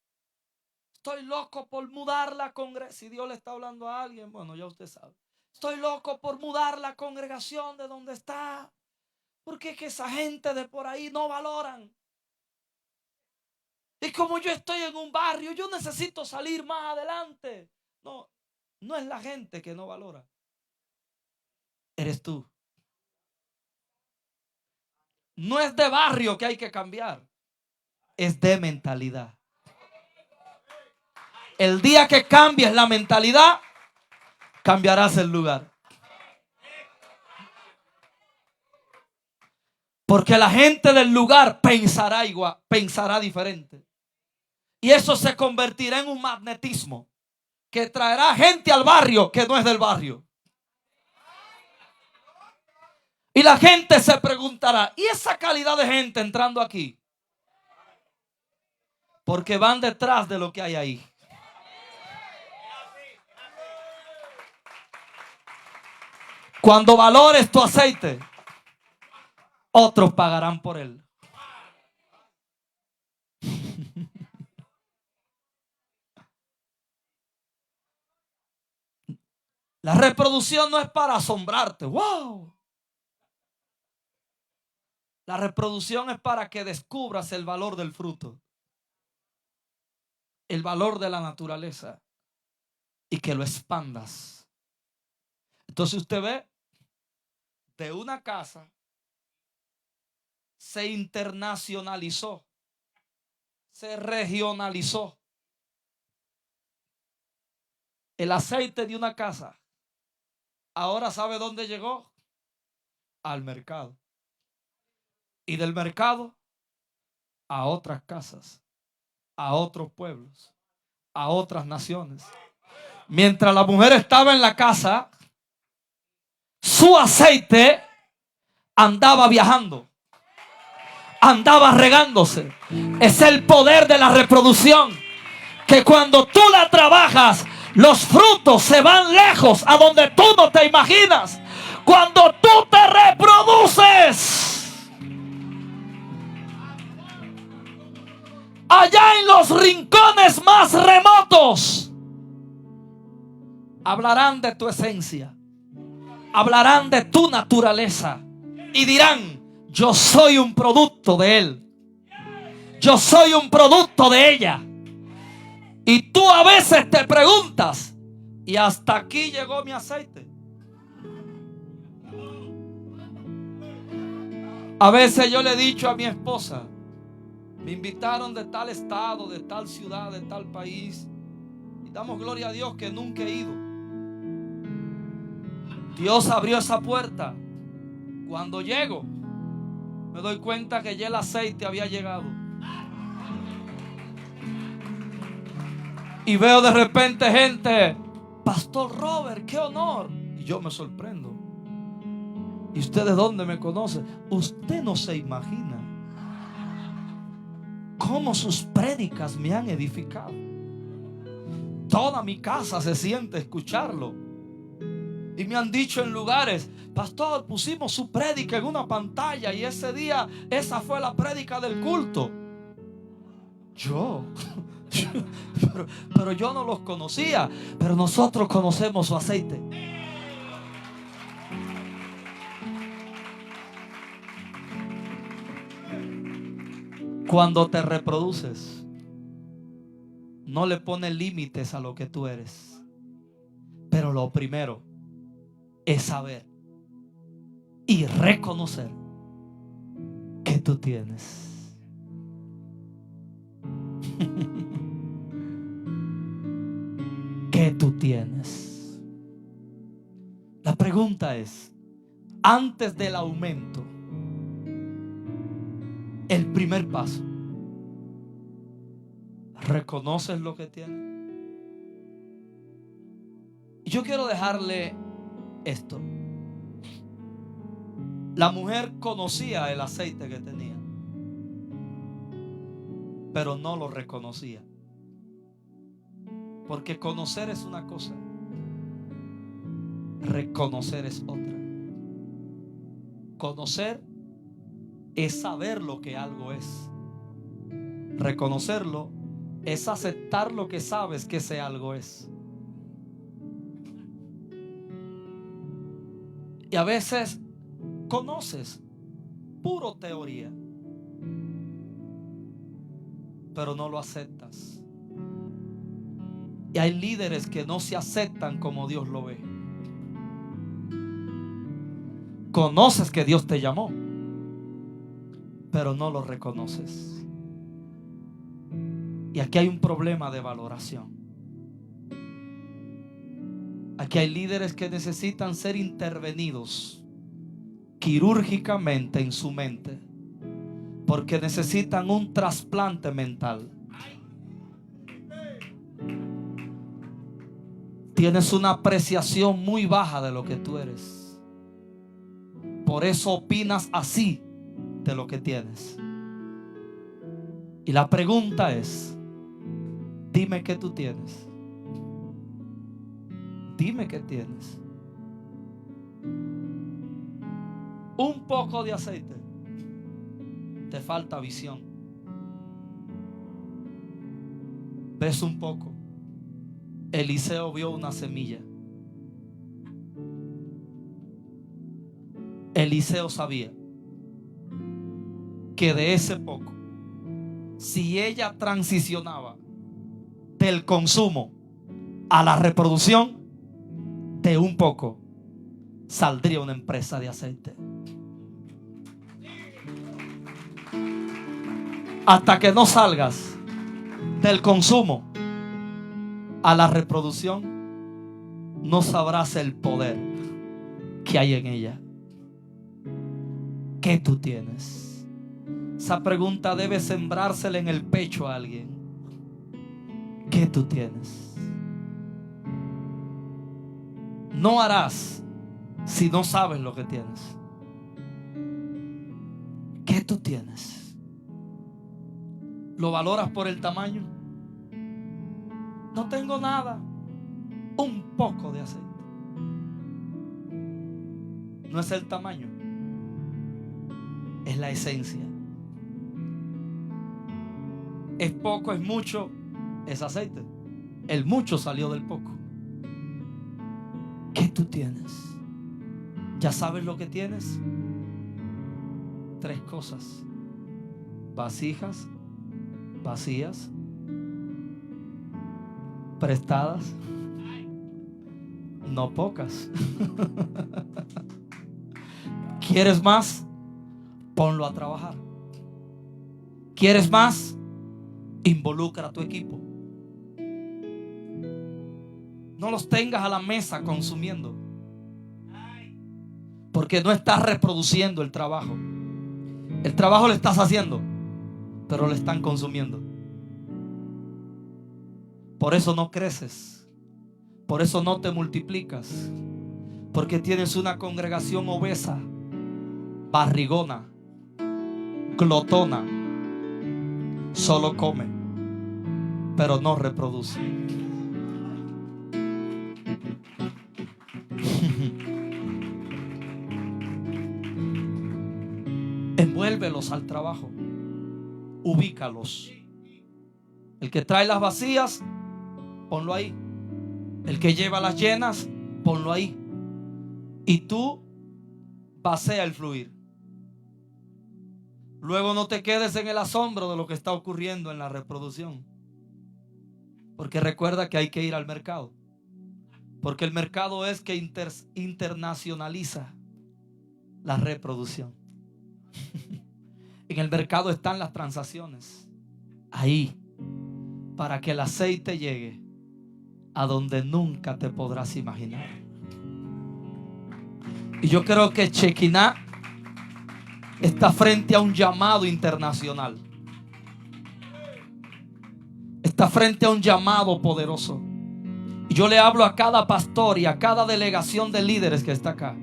estoy loco por mudar la congregación. Si Dios le está hablando a alguien, bueno, ya usted sabe. Estoy loco por mudar la congregación de donde está, porque es que esa gente de por ahí no valoran. Y como yo estoy en un barrio, yo necesito salir más adelante. No, no es la gente que no valora. Eres tú. No es de barrio que hay que cambiar, es de mentalidad. El día que cambies la mentalidad, cambiarás el lugar. Porque la gente del lugar pensará igual, pensará diferente. Y eso se convertirá en un magnetismo que traerá gente al barrio que no es del barrio. Y la gente se preguntará, ¿y esa calidad de gente entrando aquí? Porque van detrás de lo que hay ahí. Cuando valores tu aceite, otros pagarán por él. La reproducción no es para asombrarte. ¡Wow! La reproducción es para que descubras el valor del fruto, el valor de la naturaleza y que lo expandas. Entonces usted ve, de una casa se internacionalizó, se regionalizó. El aceite de una casa ahora ¿sabe dónde llegó? Al mercado. Y del mercado a otras casas, a otros pueblos, a otras naciones. Mientras la mujer estaba en la casa, su aceite andaba viajando, andaba regándose. Es el poder de la reproducción, que cuando tú la trabajas, los frutos se van lejos, a donde tú no te imaginas. Cuando tú te reproduces, allá en los rincones más remotos, hablarán de tu esencia, hablarán de tu naturaleza y dirán: yo soy un producto de él, yo soy un producto de ella. Y tú a veces te preguntas: ¿y hasta aquí llegó mi aceite? A veces yo le he dicho a mi esposa: me invitaron de tal estado, de tal ciudad, de tal país, y damos gloria a Dios que nunca he ido. Dios abrió esa puerta. Cuando llego, me doy cuenta que ya el aceite había llegado. Y veo de repente gente: Pastor Robert, qué honor. Y yo me sorprendo. ¿Y usted de dónde me conoce? Usted no se imagina cómo sus prédicas me han edificado. toda mi casa se siente a escucharlo. Y me han dicho en lugares: pastor, pusimos su prédica en una pantalla y ese día esa fue la prédica del culto. Pero yo no los conocía. Pero nosotros conocemos su aceite. Cuando te reproduces, no le pones límites a lo que tú eres. Pero lo primero es saber y reconocer que tú tienes. Que tú tienes. La pregunta es: antes del aumento, el primer paso, ¿reconoces lo que tienes? Y yo quiero dejarle esto. La mujer conocía el aceite que tenía, pero no lo reconocía. Porque conocer es una cosa, reconocer es otra. Conocer es saber lo que algo es. Reconocerlo es aceptar lo que sabes que ese algo es. Y a veces conoces puro teoría, pero no lo aceptas. Y hay líderes que no se aceptan como Dios lo ve. Conoces que Dios te llamó, pero no lo reconoces. Y aquí hay un problema de valoración. Aquí hay líderes que necesitan ser intervenidos quirúrgicamente en su mente, porque necesitan un trasplante mental. Tienes una apreciación muy baja de lo que tú eres. Por eso opinas así de lo que tienes. Y la pregunta es: dime qué tú tienes. Dime qué tienes. Un poco de aceite. Te falta visión. Ves un poco. Eliseo vio una semilla. Eliseo sabía que de ese poco, si ella transicionaba del consumo a la reproducción, de un poco saldría una empresa de aceite. Hasta que no salgas del consumo a la reproducción, no sabrás el poder que hay en ella. ¿Qué tú tienes? Esa pregunta debe sembrársela en el pecho a alguien. ¿Qué tú tienes? No harás si no sabes lo que tienes. ¿Qué tú tienes? ¿Lo valoras por el tamaño? No tengo nada. Un poco de aceite. No es el tamaño, es la esencia. Es poco, es mucho, es aceite. El mucho salió del poco. ¿Qué tú tienes? ¿Ya sabes lo que tienes? 3 cosas: vasijas vacías, prestadas, no pocas. ¿Quieres más? Ponlo a trabajar. ¿Quieres más? Involucra a tu equipo. No los tengas a la mesa consumiendo, porque no estás reproduciendo el trabajo. El trabajo lo estás haciendo, pero lo están consumiendo. Por eso no creces. Por eso no te multiplicas. Porque tienes una congregación obesa, barrigona, glotona. Solo come, pero no reproduce. Envuélvelos al trabajo. Ubícalos. El que trae las vacías, ponlo ahí. El que lleva las llenas, ponlo ahí. Y tú pasea el fluir. Luego no te quedes en el asombro de lo que está ocurriendo en la reproducción. Porque recuerda que hay que ir al mercado. Porque el mercado es que internacionaliza la reproducción. En el mercado están las transacciones. Ahí. Para que el aceite llegue a donde nunca te podrás imaginar. Y yo creo que Shekinah está frente a un llamado internacional. Está frente a un llamado poderoso. Y yo le hablo a cada pastor y a cada delegación de líderes que está acá.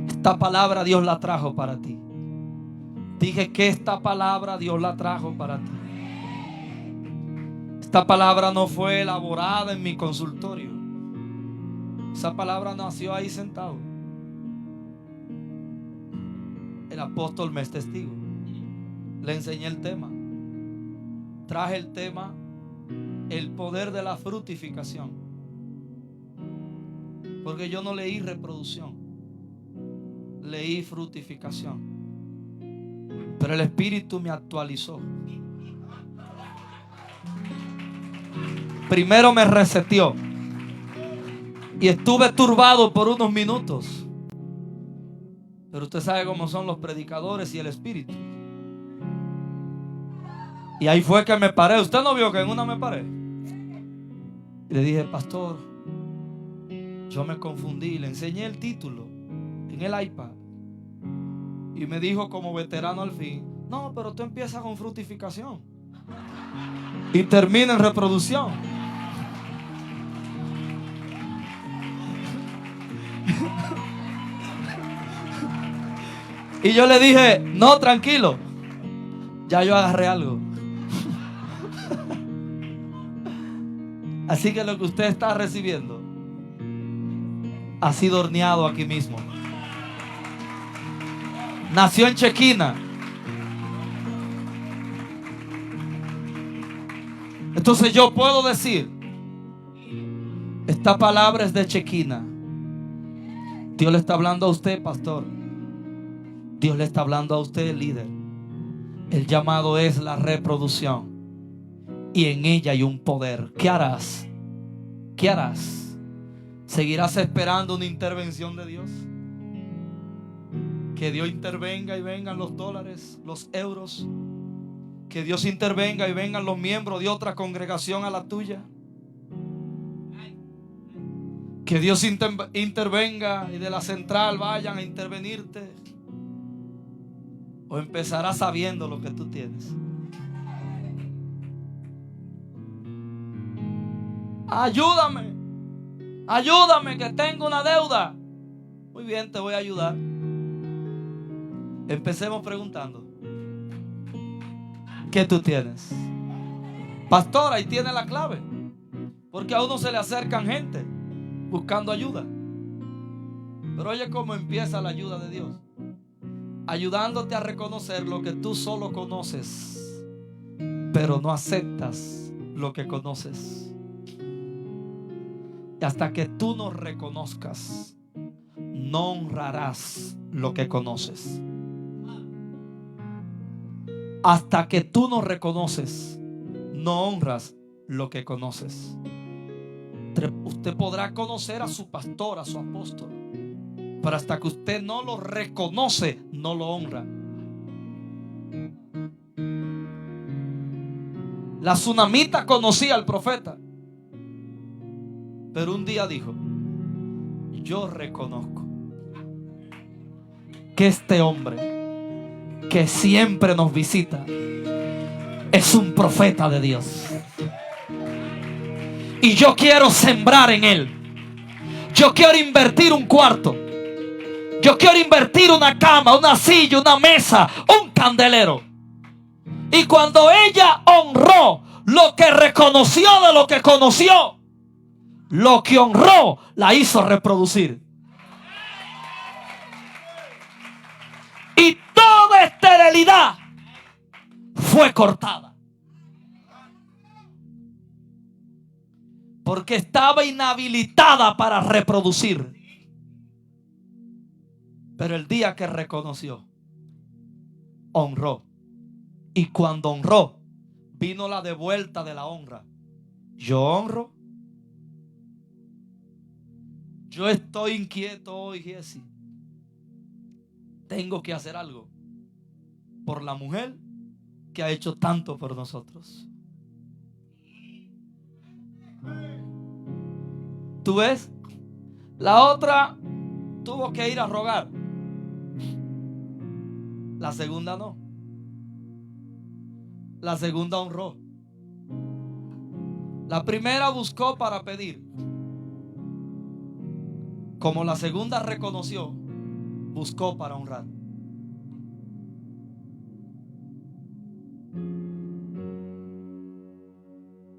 Esta palabra Dios la trajo para ti. Dije que esta palabra Dios la trajo para ti. Esta palabra no fue elaborada en mi consultorio. Esa palabra nació ahí sentado. El apóstol me es testigo. Le enseñé el tema. Traje el tema, el poder de la fructificación. Porque yo no leí reproducción, leí fructificación. Pero el Espíritu me actualizó. Primero me reseteó y estuve turbado por unos minutos. Pero usted sabe cómo son los predicadores y el Espíritu. Y ahí fue que me paré. Usted no vio que en una me paré. Y le dije: pastor, yo me confundí. Le enseñé el título en el iPad. Y me dijo como veterano al fin: no, pero tú empiezas con fructificación y termina en reproducción. Y yo le dije: no, tranquilo, ya yo agarré algo. Así que lo que usted está recibiendo ha sido horneado aquí mismo. Nació en Shekinah. Entonces yo puedo decir: esta palabra es de Shekinah. Dios le está hablando a usted, pastor. Dios le está hablando a usted, líder. El llamado es la reproducción. Y en ella hay un poder. ¿Qué harás? ¿Qué harás? ¿Seguirás esperando una intervención de Dios? Que Dios intervenga y vengan los dólares, los euros. Que Dios intervenga y vengan los miembros de otra congregación a la tuya. Que Dios intervenga y de la central vayan a intervenirte. O empezarás sabiendo lo que tú tienes. Ayúdame. Ayúdame que tengo una deuda. Muy bien, te voy a ayudar. Empecemos preguntando: ¿qué tú tienes? Pastor, ahí tiene la clave. Porque a uno se le acercan gente buscando ayuda. Pero oye cómo empieza la ayuda de Dios. Ayudándote a reconocer lo que tú solo conoces, pero no aceptas lo que conoces. Y hasta que tú no reconozcas, no honrarás lo que conoces. Hasta que tú no reconoces, no honras lo que conoces. Usted podrá conocer a su pastor, a su apóstol, pero hasta que usted no lo reconoce, no lo honra. La tsunamita conocía al profeta, pero un día dijo: yo reconozco que este hombre que siempre nos visita es un profeta de Dios. Y yo quiero sembrar en él. Yo quiero invertir un cuarto. Yo quiero invertir una cama, una silla, una mesa, un candelero. Y cuando ella honró lo que reconoció de lo que conoció, lo que honró la hizo reproducir. Y todo este infidelidad fue cortada. Porque estaba inhabilitada para reproducir. Pero el día que reconoció, honró. Y cuando honró, vino la devuelta de la honra. Yo honro. Yo estoy inquieto hoy, Jesse. Tengo que hacer algo por la mujer que ha hecho tanto por nosotros. ¿Tú ves? La otra tuvo que ir a rogar. La segunda no. La segunda honró. La primera buscó para pedir. Como la segunda reconoció, buscó para honrar.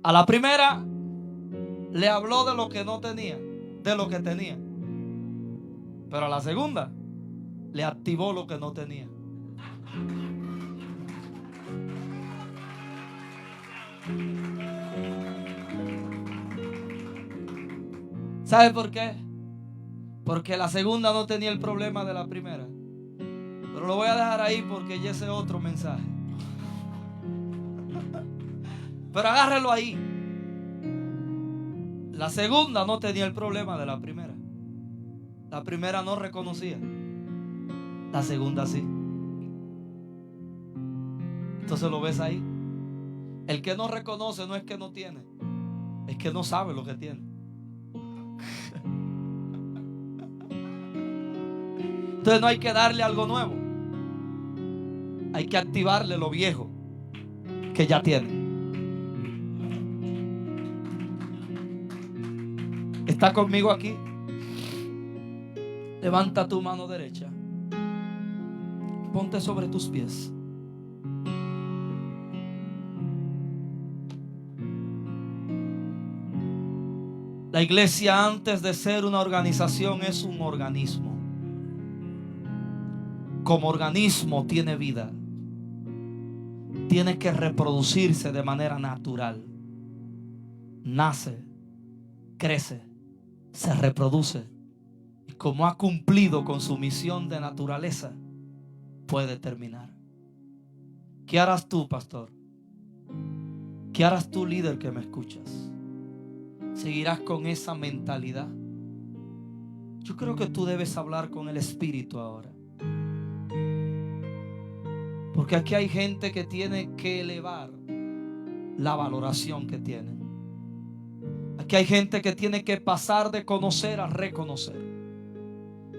A la primera le habló de lo que no tenía, de lo que tenía. Pero a la segunda le activó lo que no tenía. ¿Sabe por qué? Porque la segunda no tenía el problema de la primera. Pero lo voy a dejar ahí porque ya ese es otro mensaje. Pero agárrelo ahí. La segunda no tenía el problema de la primera. La primera no reconocía. La segunda sí. Entonces lo ves ahí. El que no reconoce no es que no tiene, es que no sabe lo que tiene. Entonces no hay que darle algo nuevo. Hay que activarle lo viejo que ya tiene. ¿Está conmigo aquí? Levanta tu mano derecha. Ponte sobre tus pies. La iglesia, antes de ser una organización, es un organismo. Como organismo tiene vida. Tiene que reproducirse de manera natural. Nace, crece, se reproduce. Y como ha cumplido con su misión de naturaleza, puede terminar. ¿Qué harás tú, pastor? ¿Qué harás tú, líder que me escuchas? ¿Seguirás con esa mentalidad? Yo creo que tú debes hablar con el Espíritu ahora. Porque aquí hay gente que tiene que elevar la valoración que tienen. Aquí hay gente que tiene que pasar de conocer a reconocer.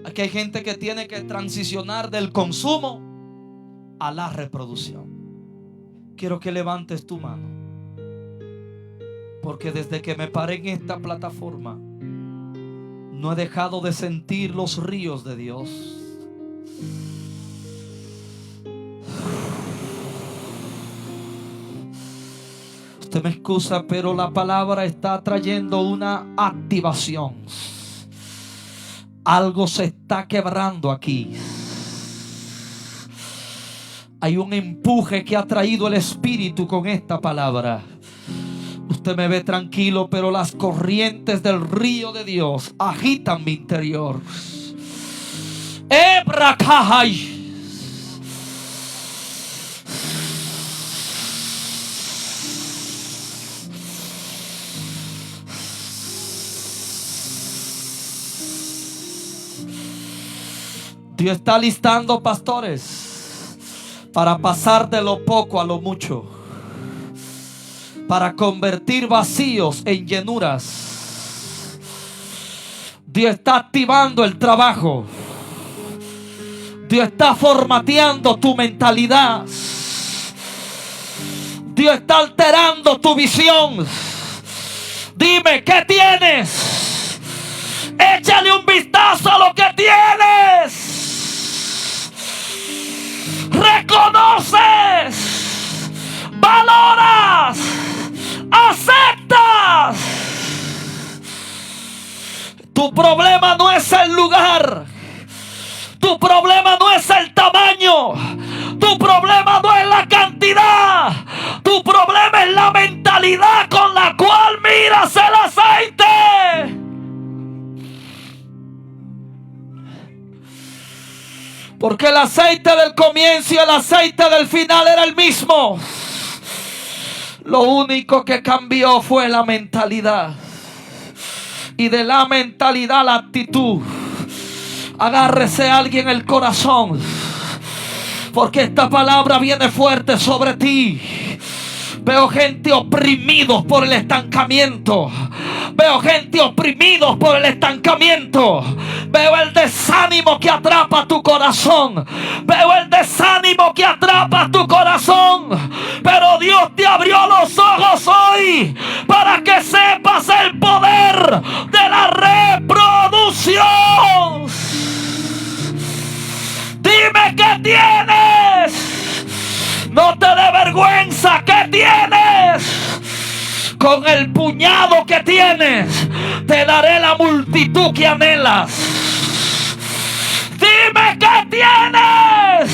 Aquí hay gente que tiene que transicionar del consumo a la reproducción. Quiero que levantes tu mano. Porque desde que me paré en esta plataforma, no he dejado de sentir los ríos de Dios. Usted me excusa, pero la palabra está trayendo una activación. Algo se está quebrando aquí. Hay un empuje que ha traído el Espíritu con esta palabra. Usted me ve tranquilo, pero las corrientes del río de Dios agitan mi interior. Ebrakahai. Dios está listando pastores para pasar de lo poco a lo mucho, para convertir vacíos en llenuras. Dios está activando el trabajo. Dios está formateando tu mentalidad. Dios está alterando tu visión. Dime, ¿qué tienes? Échale un vistazo a lo que tienes. Reconoces, valoras, aceptas. Tu problema no es el lugar. Tu problema no es el tamaño. Tu problema mentalidad con la cual miras el aceite. Porque el aceite del comienzo y el aceite del final era el mismo. Lo único que cambió fue la mentalidad. Y de la mentalidad a la actitud. Agárrese a alguien el corazón. Porque esta palabra viene fuerte sobre ti. Veo gente oprimidos por el estancamiento. Veo gente oprimidos por el estancamiento. Veo el desánimo que atrapa tu corazón. Veo el desánimo que atrapa tu corazón. Pero Dios te abrió los ojos hoy para que sepas el poder de la reproducción. Dime qué tienes. No te dé vergüenza. ¿Qué tienes? Con el puñado que tienes te daré la multitud que anhelas. Dime qué tienes.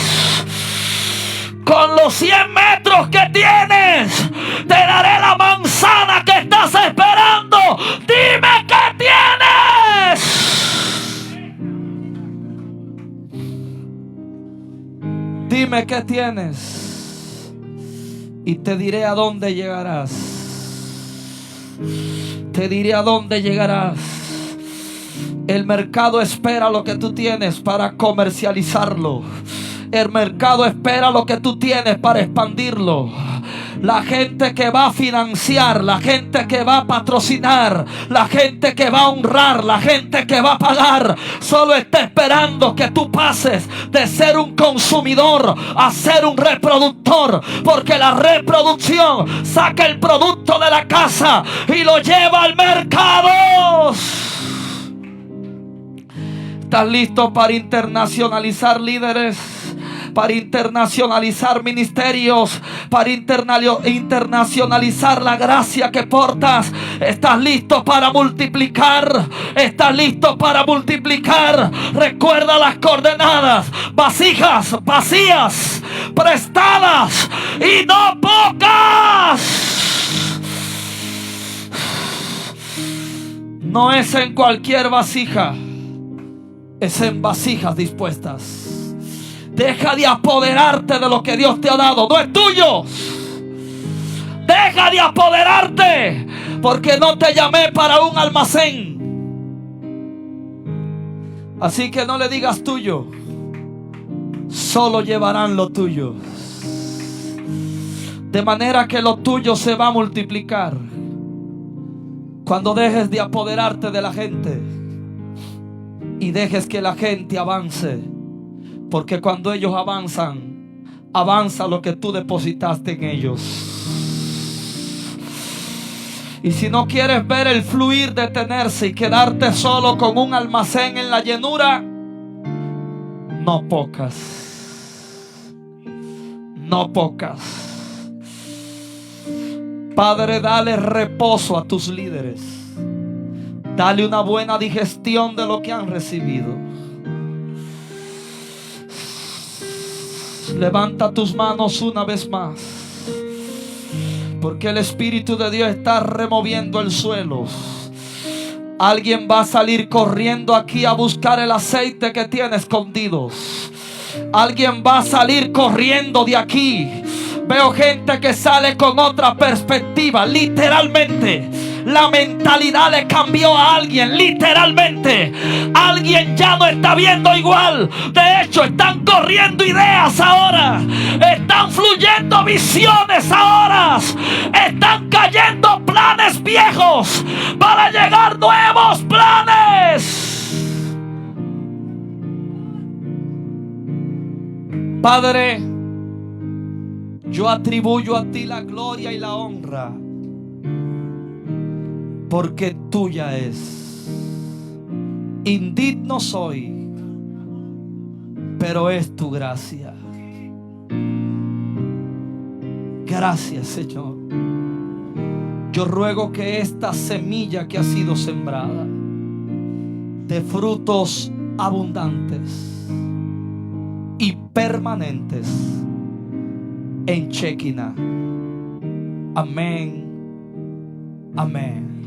Con los 100 metros que tienes te daré la manzana que estás esperando. Dime qué tienes. Dime qué tienes. Y te diré a dónde llegarás. Te diré a dónde llegarás. El mercado espera lo que tú tienes para comercializarlo. El mercado espera lo que tú tienes para expandirlo. La gente que va a financiar, la gente que va a patrocinar, la gente que va a honrar, la gente que va a pagar, solo está esperando que tú pases de ser un consumidor a ser un reproductor. Porque la reproducción saca el producto de la casa y lo lleva al mercado. ¿Estás listo para internacionalizar líderes? Para internacionalizar ministerios, para internacionalizar la gracia que portas. ¿Estás listo para multiplicar? ¿Estás listo para multiplicar? Recuerda las coordenadas: vasijas vacías, prestadas y no pocas. No es en cualquier vasija, es en vasijas dispuestas. Deja de apoderarte de lo que Dios te ha dado. No es tuyo. Deja de apoderarte, porque no te llamé para un almacén. Así que no le digas tuyo. Solo llevarán lo tuyo. De manera que lo tuyo se va a multiplicar cuando dejes de apoderarte de la gente y dejes que la gente avance. Porque cuando ellos avanzan, avanza lo que tú depositaste en ellos. Y si no quieres ver el fluir detenerse y quedarte solo con un almacén en la llenura, no pocas. No pocas. Padre, dale reposo a tus líderes. Dale una buena digestión de lo que han recibido. Levanta tus manos una vez más, porque el Espíritu de Dios está removiendo el suelo. Alguien va a salir corriendo aquí a buscar el aceite que tiene escondido. Alguien va a salir corriendo de aquí. Veo gente que sale con otra perspectiva, literalmente. La mentalidad le cambió a alguien, literalmente. Alguien ya no está viendo igual. De hecho, están corriendo ideas ahora. Están fluyendo visiones ahora. Están cayendo planes viejos para llegar nuevos planes. Padre, yo atribuyo a ti la gloria y la honra, porque tuya es. Indigno soy, pero es tu gracia. Gracias, Señor. Yo ruego que esta semilla que ha sido sembrada de frutos abundantes y permanentes en Shekinah. Amén Amén.